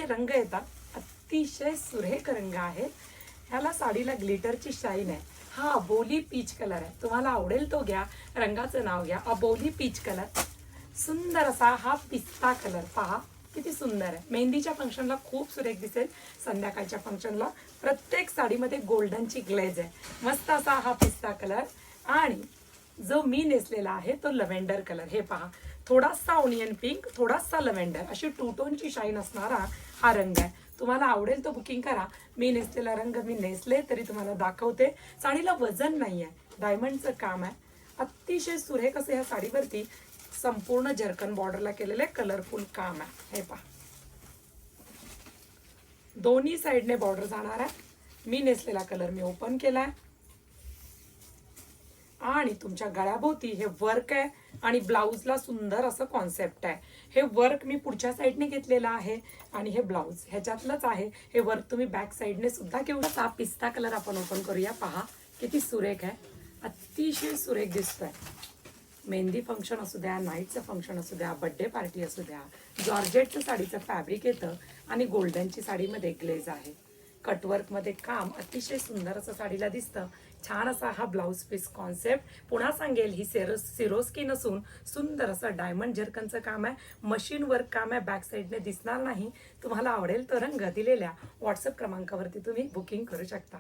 जे रंग येतात अतिशय सुरेख रंग आहे. ह्याला साडीला ग्लिटरची शाईन आहे. हा अबोली पीच कलर आहे. तुम्हाला आवडेल तो घ्या. रंगाचं नाव घ्या अबोली पीच कलर. सुंदर असा हा पिस्ता कलर पहा किती सुंदर आहे. मेहंदीच्या फंक्शनला खूप सुरेख दिसेल. संध्याकाळच्या फंक्शनला प्रत्येक साडीमध्ये गोल्डनची ग्लेज आहे. मस्त असा हा पिस्ता कलर. आणि जो मी नेसलेला आहे तो लव्हेंडर कलर. हे पहा थोडासा ऑनियन पिंक, थोडासा लव्हेंडर, अशी टू टोनची शाईन असणारा हा रंग आहे. तुम्हाला आवडेल तो बुकिंग करा. मी नेसलेला रंग मी नेसले तरी तुम्हाला दाखवते. साडीला वजन नाही आहे. डायमंडचं काम आहे. अतिशय सुरेख असं ह्या साडीवरती संपूर्ण जर्कन बॉर्डरला केलेले कलरफुल काम आहे. हे पहा दोन्ही साईडने बॉर्डर जाणार आहे. मी नेसलेला कलर मी ओपन केलाय आणि तुमच्या गळ्याभोवती हे वर्क आहे आणि ब्लाऊजला सुंदर असं कॉन्सेप्ट आहे. हे वर्क मी पुढच्या साईडने घेतलेलं आहे आणि हे ब्लाऊज ह्याच्यातलंच आहे. हे वर्क तुम्ही बॅक साईडने सुद्धा घेऊ. हा पिस्ता कलर आपण ओपन करूया. पहा किती सुरेख आहे. अतिशय सुरेख दिसतोय. मेहंदी फंक्शन असू द्या, नाईटचं फंक्शन असू द्या, बर्थडे पार्टी असू द्या, जॉर्जेटचं साडीचं फॅब्रिक येतं आणि गोल्डनची साडीमध्ये ग्लेज आहे. कटवर्कमध्ये काम अतिशय सुंदर असं साडीला दिसतं. छान असा हा ब्लाऊज पीस कॉन्सेप्ट. पुन्हा सांगेल ही सिरोस्की नसून सुंदर असं डायमंड जर्कनचं काम आहे. मशीन वर्क काम आहे. बॅक साईडने दिसणार नाही. तुम्हाला आवडेल तो रंग दिलेल्या व्हॉट्सअप क्रमांकावरती तुम्ही बुकिंग करू शकता.